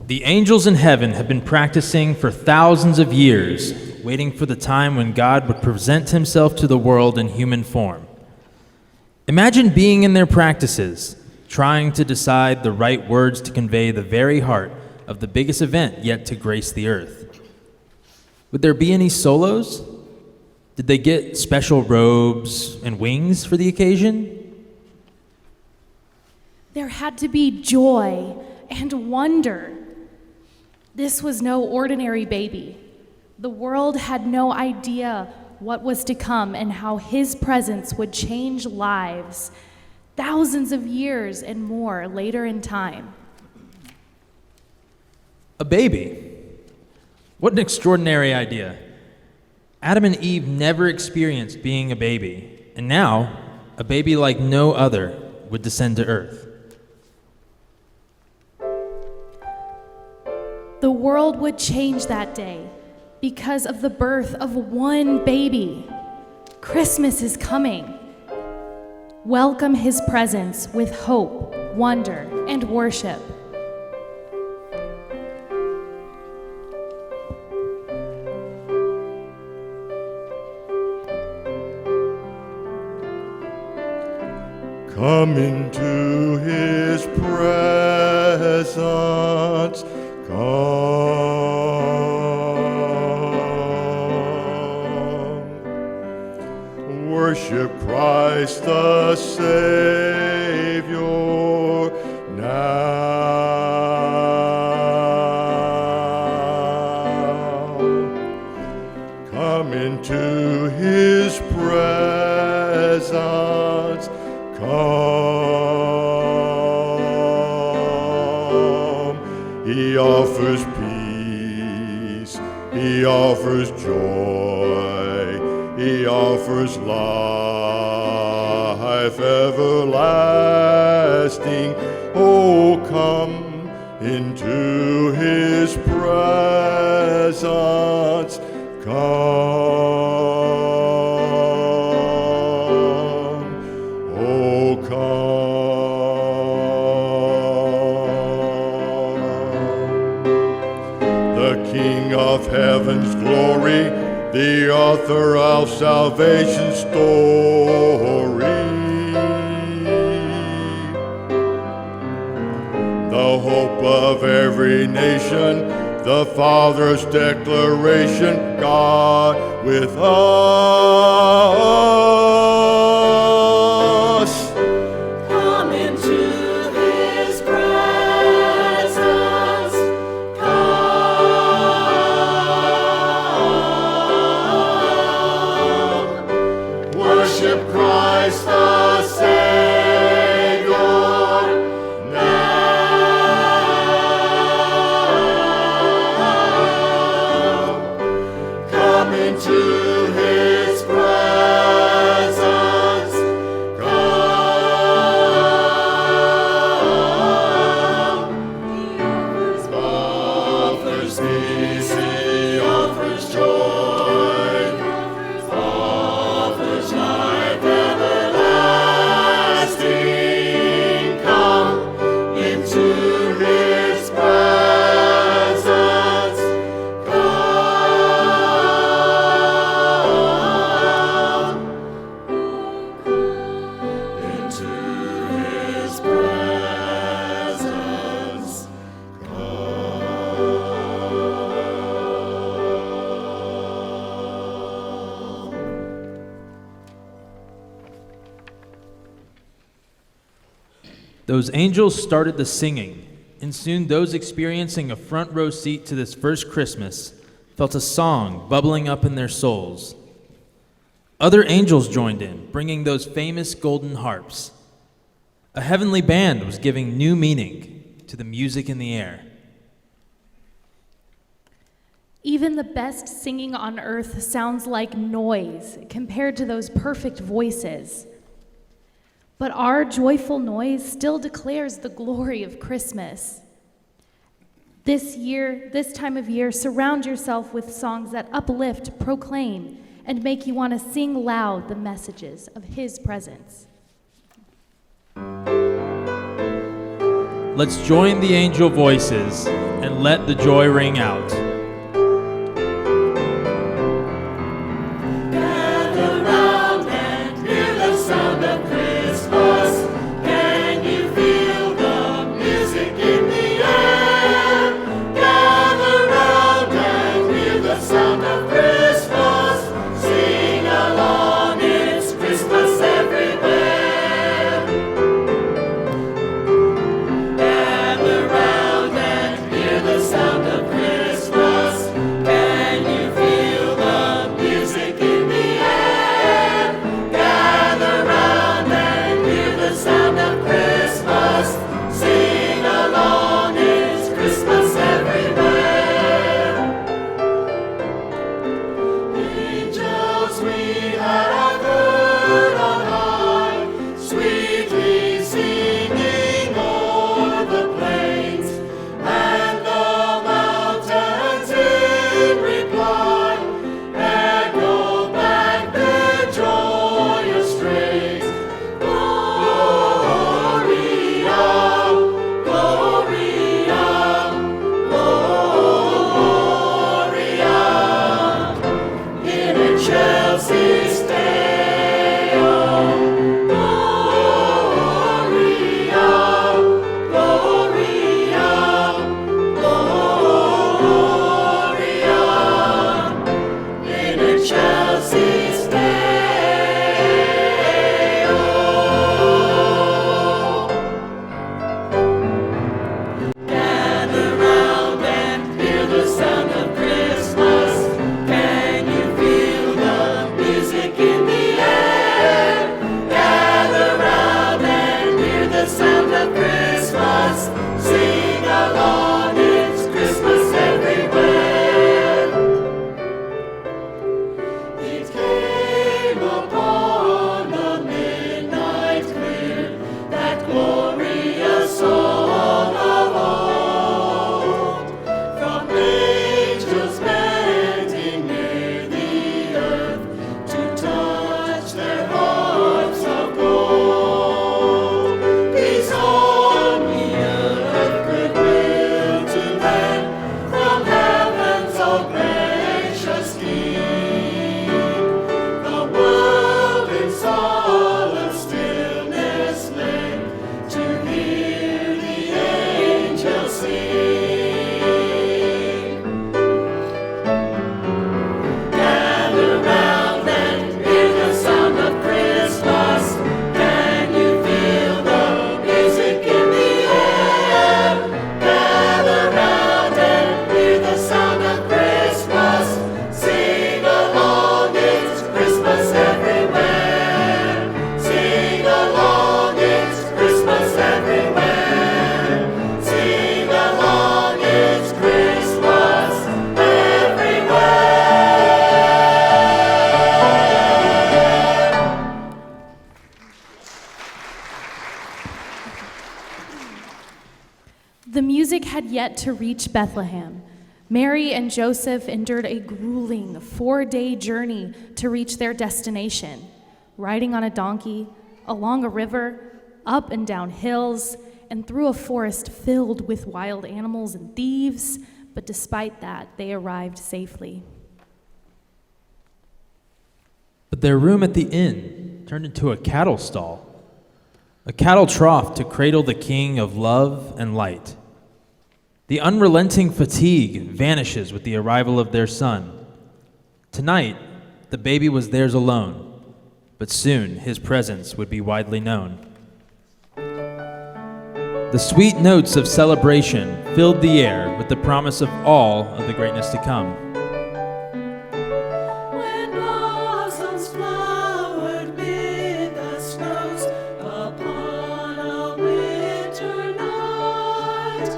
The angels in heaven have been practicing for thousands of years, waiting for the time when God would present himself to the world in human form. Imagine being in their practices, trying to decide the right words to convey the very heart of the biggest event yet to grace the earth. Would there be any solos? Did they get special robes and wings for the occasion? There had to be joy and wonder. This was no ordinary baby. The world had no idea what was to come and how his presence would change lives thousands of years and more later in time. A baby? What an extraordinary idea. Adam and Eve never experienced being a baby, and now a baby like no other would descend to earth. The world would change that day because of the birth of one baby. Christmas is coming. Welcome his presence with hope, wonder, and worship. Come into his presence. Come, worship Christ the Savior now. Come into his presence. Come, he offers peace, he offers joy, he offers life everlasting. Oh, come into his presence. Come. Of heaven's glory, the author of salvation's story, the hope of every nation, the Father's declaration, God with us. Come into his presence. Worship Christ the Savior now. Come into his presence. Come. He offers peace, he offers joy, offers life everlasting. Come into his presence. Come into his presence. Those angels started the singing, and soon those experiencing a front row seat to this first Christmas felt a song bubbling up in their souls. Other angels joined in, bringing those famous golden harps. A heavenly band was giving new meaning to the music in the air. Even the best singing on earth sounds like noise compared to those perfect voices. But our joyful noise still declares the glory of Christmas. This time of year, surround yourself with songs that uplift, proclaim, and make you want to sing loud the messages of his presence. Let's join the angel voices and let the joy ring out. Gather round and hear the sound of Christmas. Can you feel the music in the air? Gather round and hear the sound of Christmas. Sing along, it's Christmas everywhere. Gather round and hear the sound of Christmas. Can you feel the music in the air? Gather round and hear the sound of Christmas. Sing along, it's Christmas everywhere. Angels we have heard on high, sweetly singing o'er the plains, and the mountains in reply echo back their joyous strains. Gloria, Gloria, Gloria, in excelsis Deo. Gloria, Gloria, Gloria, in excelsis Deo. Gather round and hear the sound of Christmas. Can you feel the music in the air? Gather round and hear the sound of Christmas. Sing along, it's Christmas everywhere. It came upon the midnight clear, that glorious song of old, from angels bending near the earth to touch their harps of gold. Peace on the earth, goodwill to men, from heaven's all gracious King. The world in solemn stillness lay to hear the angels sing. Gather round and hear the sound of Christmas. Can you feel the music in the air? Gather round and hear the sound of Christmas. Sing along, it's Christmas everywhere. Sing along, it's Christmas everywhere. Sing along, it's Christmas everywhere. The music had yet to reach Bethlehem. Mary and Joseph endured a grueling 4-day journey to reach their destination, riding on a donkey, along a river, up and down hills, and through a forest filled with wild animals and thieves, but despite that, they arrived safely. But their room at the inn turned into a cattle stall, a cattle trough to cradle the King of love and light. The unrelenting fatigue vanishes with the arrival of their son. Tonight, the baby was theirs alone, but soon his presence would be widely known. The sweet notes of celebration filled the air with the promise of all of the greatness to come. When blossoms flowered mid the snows upon a winter night,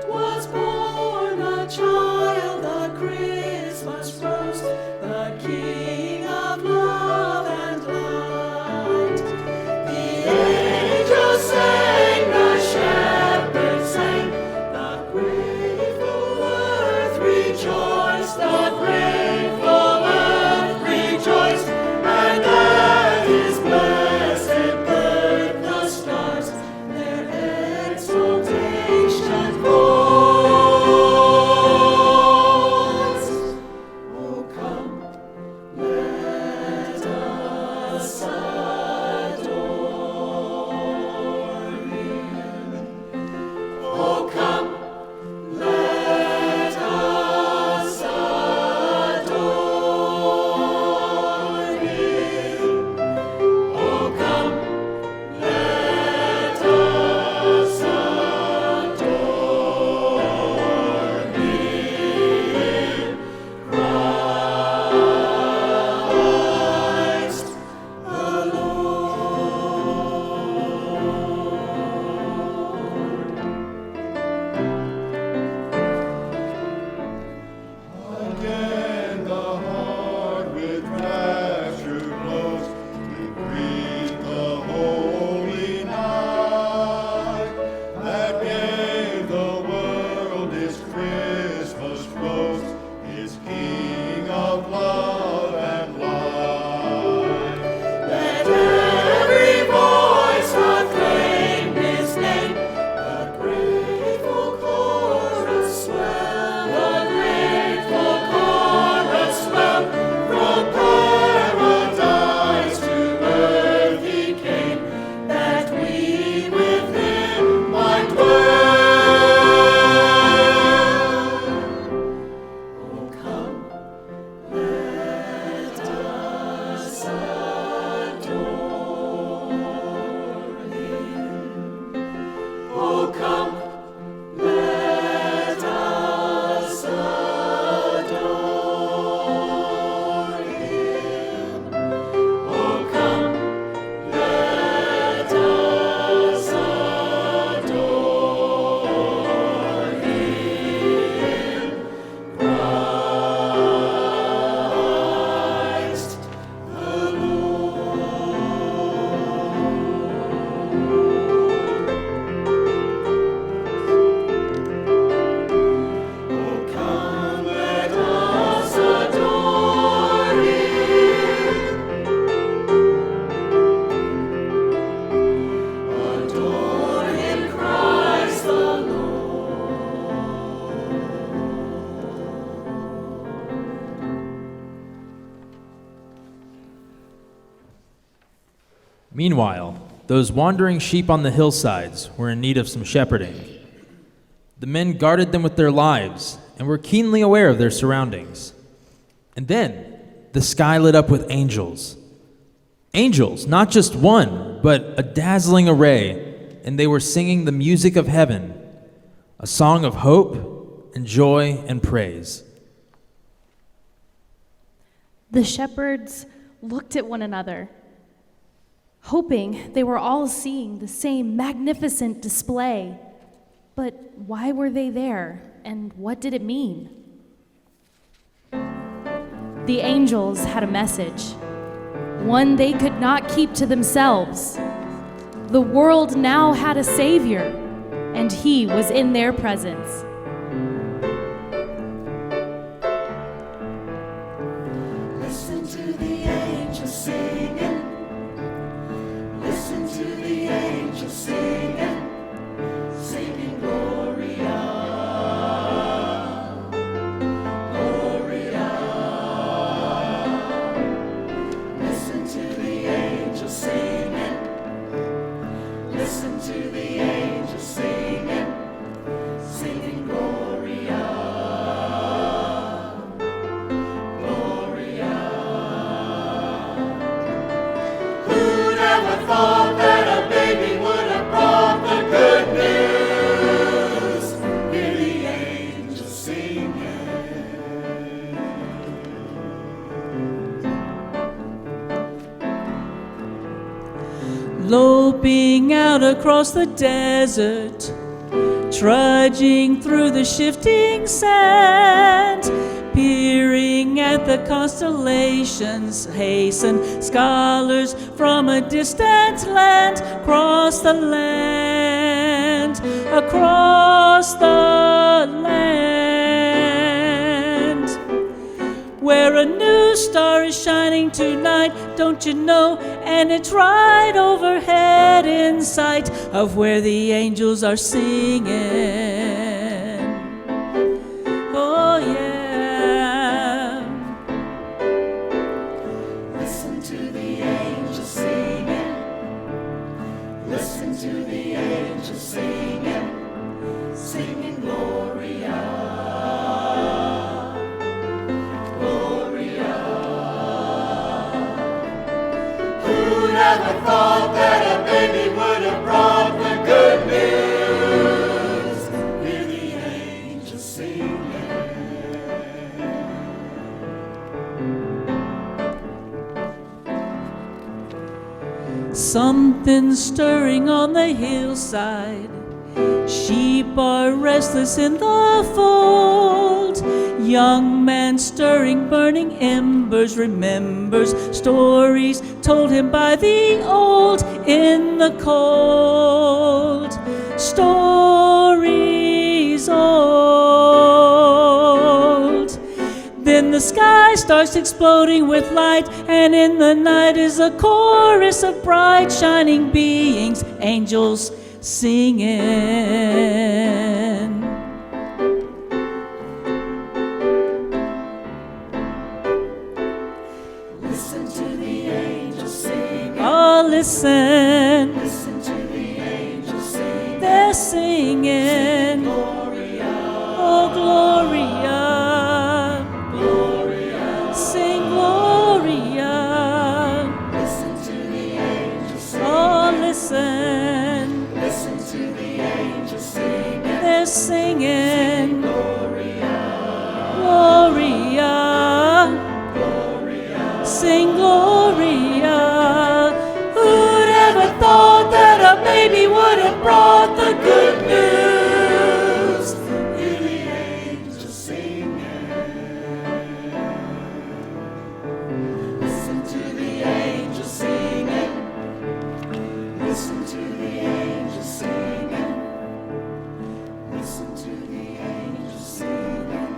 was born a child, the Christmas rose, the King of love and light. The angels sang, the shepherds sang, the grateful earth rejoiced Meanwhile, those wandering sheep on the hillsides were in need of some shepherding. The men guarded them with their lives and were keenly aware of their surroundings. And then the sky lit up with angels. Angels, not just one, but a dazzling array, and they were singing the music of heaven, a song of hope and joy and praise. The shepherds looked at one another, hoping they were all seeing the same magnificent display. But why were they there, and what did it mean? The angels had a message, one they could not keep to themselves. The world now had a Savior, and He was in their presence. Listen to the angels singing. Listen to the angels singing. Singing Gloria, Gloria. Listen to the angels singing. Listen to the angels singing. Singing Gloria, Gloria. Who'd ever thought that a baby would have brought the good news? Hear the angels singing. Loping out across the desert, trudging through the shifting sand, peering at the constellations, hasten scholars from a distant land, across the land, across the land, where a new star is shining tonight, don't you know? And it's right overhead in sight of where the angels are singing. Oh yeah. Listen to the angels singing. Listen to the angels singing. Singing Gloria, Gloria. Who'd ever thought that a baby would have brought the good news? Hear the angels singing. Something stirring on the hillside. Sheep are restless in the fold. Young man stirring burning embers remembers stories told him by the old in the cold. Stories old. Then the sky starts exploding with light, and in the night is a chorus of bright shining beings, angels singing. Listen to the angels singing. Oh, listen, Listen to the angels singing. they're singing. Gloria, Oh, Gloria, Gloria. sing Gloria. Listen to the angels singing. Oh, listen, Listen to the angels singing. they're singing. Gloria, Gloria, Gloria. sing Gloria. Who'd ever thought that a baby would have brought the good news? Hear the angels singing. Listen to the angels singing. Listen to the angels singing. Listen to the angels singing.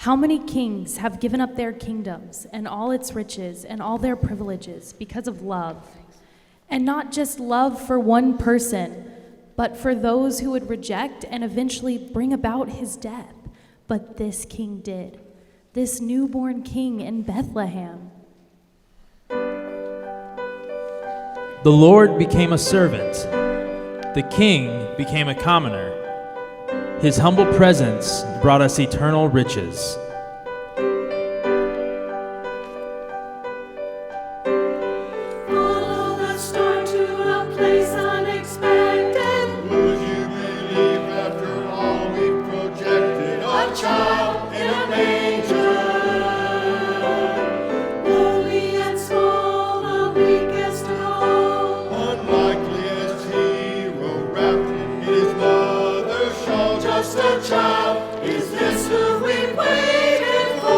How many kings have given up their kingdoms and all its riches and all their privileges because of love? And not just love for one person, but for those who would reject and eventually bring about his death. But this king did, this newborn king in Bethlehem. The Lord became a servant. The king became a commoner. His humble presence brought us eternal riches. Follow the star to a place unexpected. Would you believe after all we've projected? A child in a manger. Lowly and small, the weakest of all. Unlikeliest hero wrapped in his mother's shawl. Just a child. Is this who we waited for?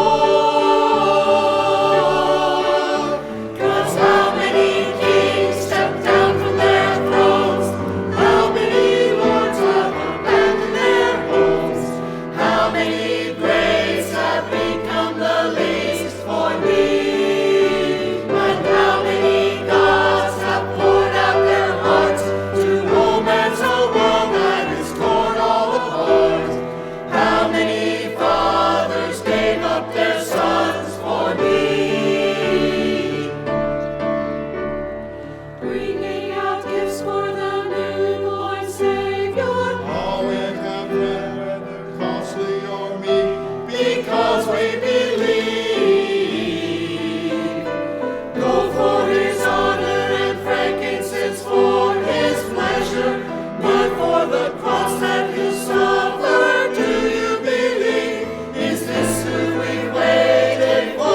'Cause how many kings stepped down from their thrones? How many lords have abandoned their homes? How many graves have become the least for me? And how many gods have poured out their hearts to romance a world that is torn all apart? How many fathers gave up their sons for me? Bringing out gifts for the newborn Savior, All in have read, whether costly or meek, because we believe. Gold for his honor and frankincense for his pleasure, but for the cross that he suffered, do you believe? Is this who we waited for?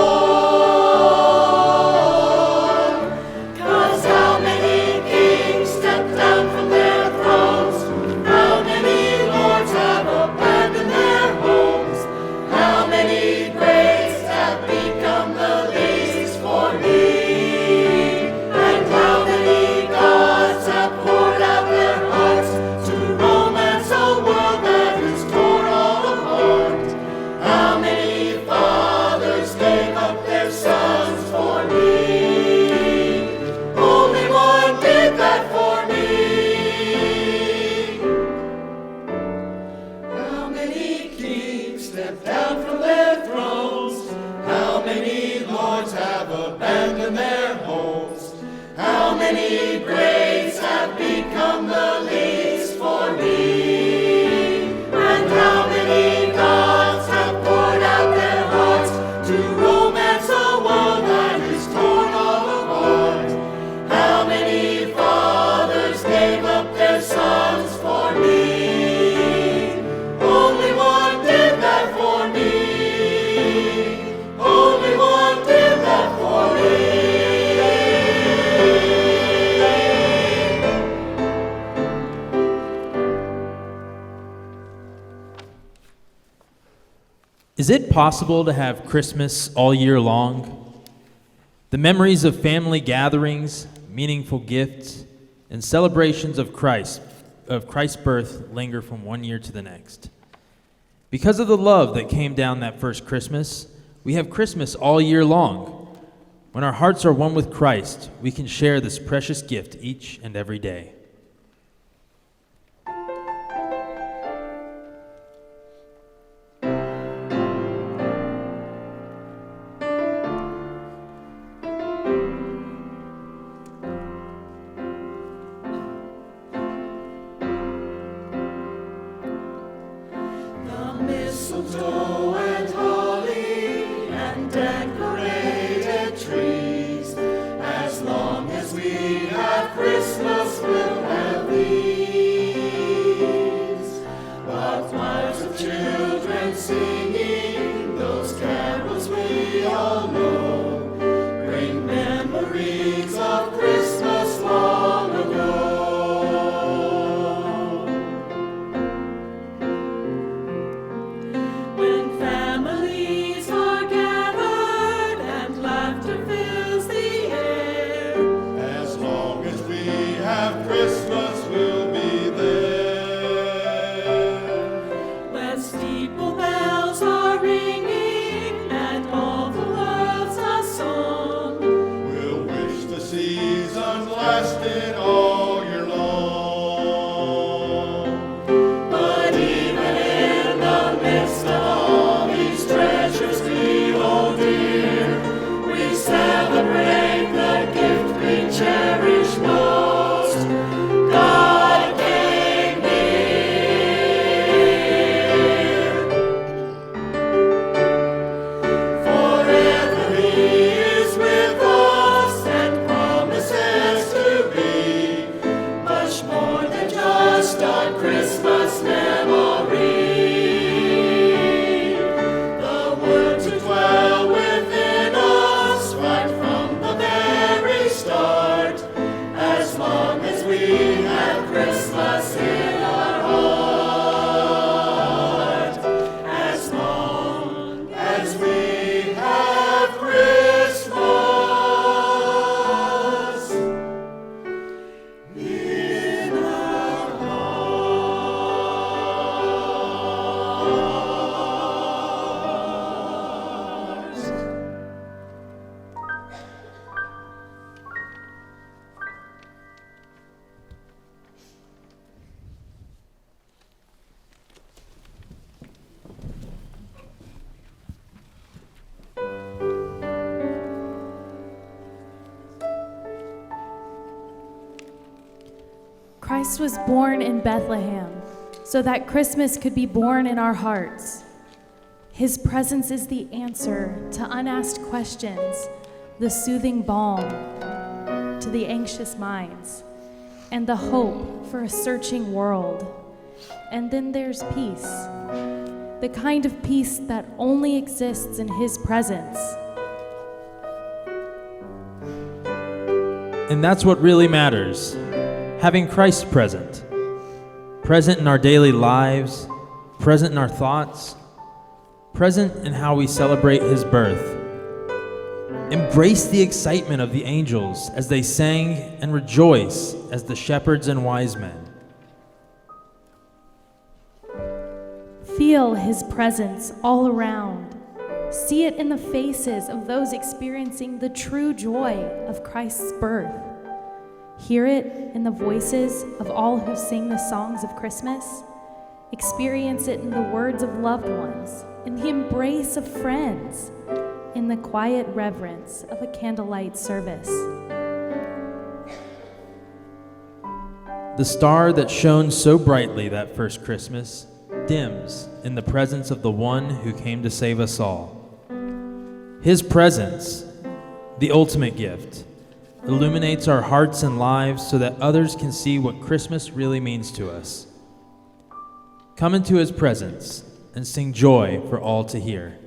'Cause how many kings stepped down from their thrones? How many lords have abandoned their homes? How many graves have become the least for me? And how many gods have poured out their hearts to romance a world that is torn all apart? How many fathers gave up their sons for me? Only one did that for me. How many kings stepped down from their thrones? How many lords have abandoned their homes? How many graves have become the least for me? And how many gods have poured out their hearts to romance a world that is torn all apart? How many fathers gave up their sons for me? Only one did that for me. Only one did that for me. Is it possible to have Christmas all year long? The memories of family gatherings, meaningful gifts, and celebrations of Christ's birth linger from one year to the next. Because of the love that came down that first Christmas, we have Christmas all year long. When our hearts are one with Christ, we can share this precious gift each and every day. The mistletoe and holly and decorated trees. As long as we have Christmas, we'll have these. While choirs of children singing those carols we all know, bring memories of Christmas long ago. When have Christmas in our heart. As long as we have Christmas in our hearts. Christ was born in Bethlehem so that Christmas could be born in our hearts. His presence is the answer to unasked questions, the soothing balm to the anxious minds, and the hope for a searching world. And then there's peace, the kind of peace that only exists in His presence. And that's what really matters. Having Christ present in our daily lives, present in our thoughts, present in how we celebrate His birth. Embrace the excitement of the angels as they sang and rejoice as the shepherds and wise men. Feel His presence all around. See it in the faces of those experiencing the true joy of Christ's birth. Hear it in the voices of all who sing the songs of Christmas. Experience it in the words of loved ones, in the embrace of friends, in the quiet reverence of a candlelight service. The star that shone so brightly that first Christmas dims in the presence of the one who came to save us all. His presence, the ultimate gift, illuminates our hearts and lives so that others can see what Christmas really means to us. Come into His presence and sing joy for all to hear.